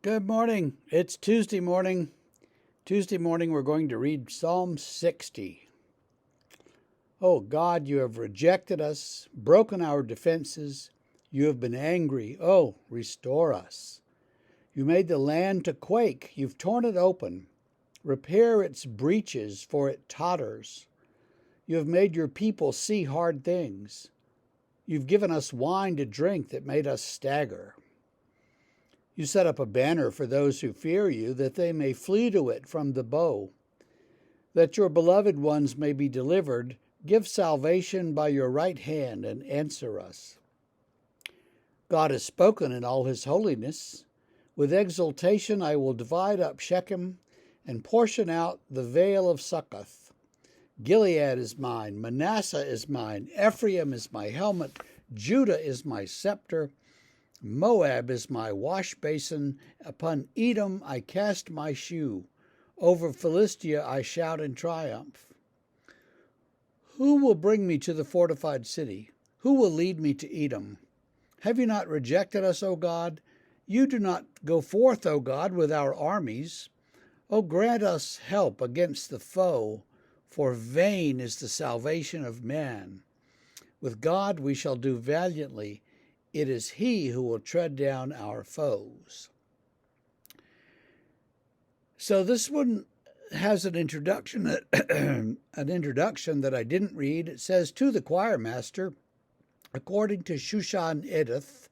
Good morning. It's Tuesday morning. Tuesday morning, we're going to read Psalm 60. Oh God, you have rejected us, broken our defenses. You have been angry. Oh, restore us. You made the land to quake. You've torn it open. Repair its breaches, for it totters. You have made your people see hard things. You've given us wine to drink that made us stagger. You set up a banner for those who fear you, that they may flee to it from the bow. That your beloved ones may be delivered, give salvation by your right hand and answer us. God has spoken in all his holiness. With exultation I will divide up Shechem and portion out the vale of Succoth. Gilead is mine, Manasseh is mine, Ephraim is my helmet, Judah is my scepter. Moab is my wash basin. Upon Edom I cast my shoe. Over Philistia I shout in triumph. Who will bring me to the fortified city? Who will lead me to Edom? Have you not rejected us, O God? You do not go forth, O God, with our armies. O grant us help against the foe, for vain is the salvation of man. With God we shall do valiantly. It is he who will tread down our foes. So this one has an introduction that I didn't read. It says, to the choir master, according to Shushan Edith,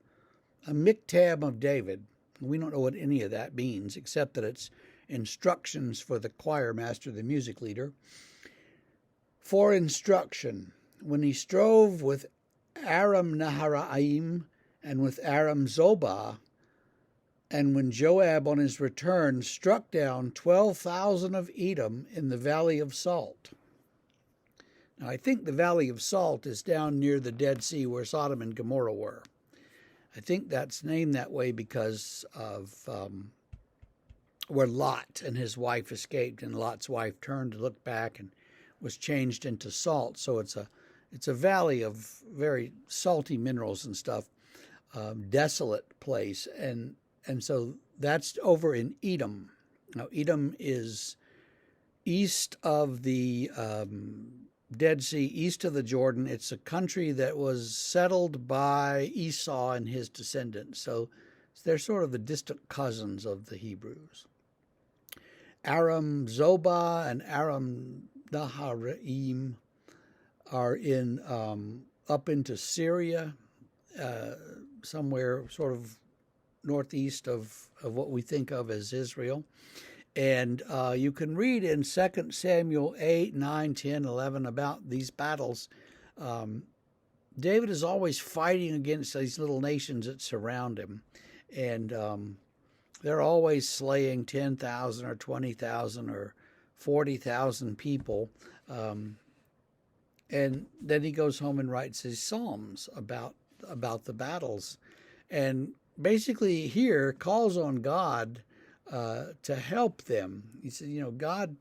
a miktam of David. We don't know what any of that means, except that it's instructions for the choir master, the music leader. For instruction, when he strove with Aram Naharaim, and with Aram Zobah, and when Joab on his return struck down 12,000 of Edom in the Valley of Salt. Now, I think the Valley of Salt is down near the Dead Sea where Sodom and Gomorrah were. I think that's named that way because of where Lot and his wife escaped, and Lot's wife turned to look back and was changed into salt. So it's a valley of very salty minerals and stuff. Desolate place, and so that's over in Edom. Now, Edom is east of the Dead Sea, east of the Jordan. It's a country that was settled by Esau and his descendants, so they're sort of the distant cousins of the Hebrews. Aram Zobah and Aram Naharaim are in up into Syria, somewhere sort of northeast of what we think of as Israel. And you can read in 2 Samuel 8, 9, 10, 11 about these battles. David is always fighting against these little nations that surround him. And they're always slaying 10,000 or 20,000 or 40,000 people. And then he goes home and writes his psalms about the battles, and basically here calls on God to help them. He said, God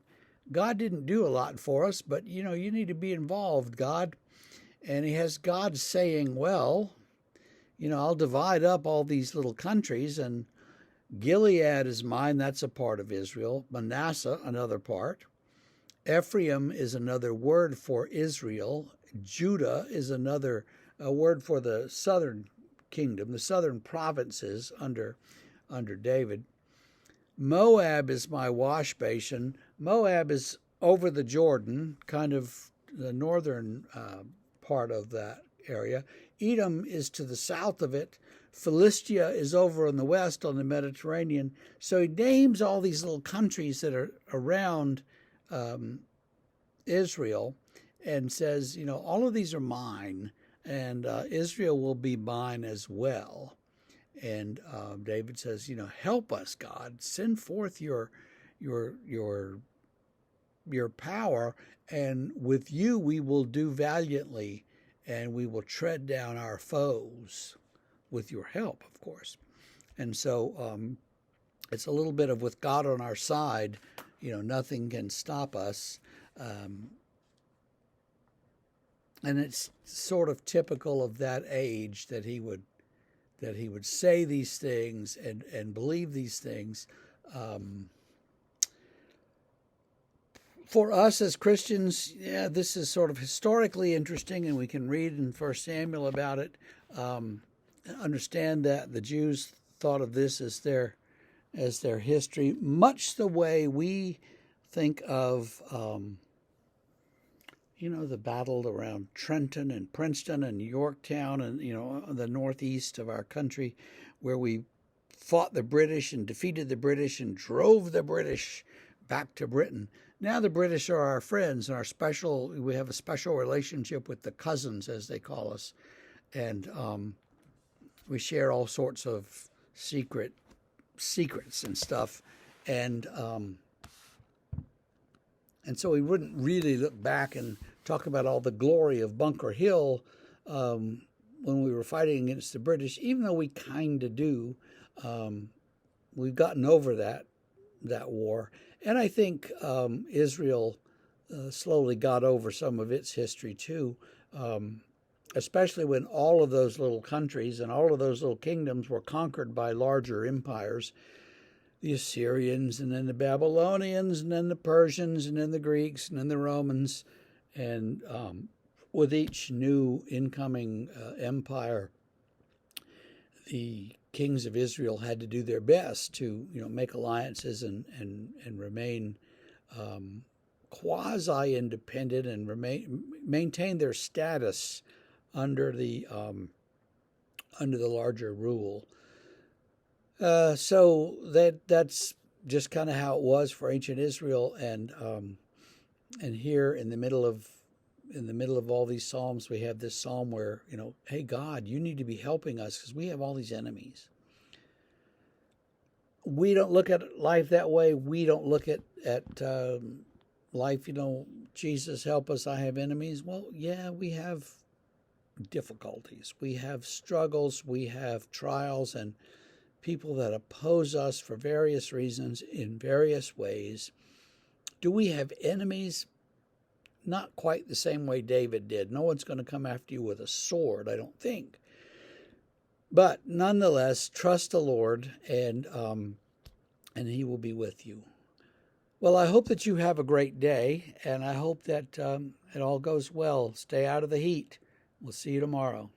didn't do a lot for us, but you need to be involved, God. And he has God saying, well, I'll divide up all these little countries, and Gilead is mine. That's a part of Israel. Manasseh, another part. Ephraim is another word for Israel. Judah is another word for the southern kingdom, the southern provinces under David. Moab is my wash basin. Moab is over the Jordan, kind of the northern part of that area. Edom is to the south of it. Philistia is over in the west on the Mediterranean. So he names all these little countries that are around Israel and says, all of these are mine, and Israel will be mine as well. And David says, help us, God. Send forth your power, and with you we will do valiantly, and we will tread down our foes with your help, of course. And so it's a little bit of with God on our side, nothing can stop us. And it's sort of typical of that age that he would that he would say these things and believe these things. For us as Christians, yeah, this is sort of historically interesting, and we can read in 1 Samuel about it. Understand that the Jews thought of this as their history, much the way we think of, the battle around Trenton and Princeton and Yorktown and, the northeast of our country, where we fought the British and defeated the British and drove the British back to Britain. Now the British are our friends, and we have a special relationship with the cousins, as they call us, and we share all sorts of secrets and stuff, and so we wouldn't really look back and talk about all the glory of Bunker Hill when we were fighting against the British, even though we kind of do. We've gotten over that war, and I think Israel slowly got over some of its history too, especially when all of those little countries and all of those little kingdoms were conquered by larger empires. The Assyrians, and then the Babylonians, and then the Persians, and then the Greeks, and then the Romans. And with each new incoming empire, the kings of Israel had to do their best to, make alliances and remain quasi-independent and maintain their status under the larger rule. So that's just kind of how it was for ancient Israel, and here in the middle of all these psalms, we have this psalm where, hey God, you need to be helping us because we have all these enemies. We don't look at life that way. We don't look at life, Jesus, help us, I have enemies. Well, yeah, we have difficulties. We have struggles. We have trials and people that oppose us for various reasons in various ways. Do we have enemies? Not quite the same way David did. No one's going to come after you with a sword, I don't think. But nonetheless, trust the Lord, and He will be with you. Well, I hope that you have a great day, and I hope that it all goes well. Stay out of the heat. We'll see you tomorrow.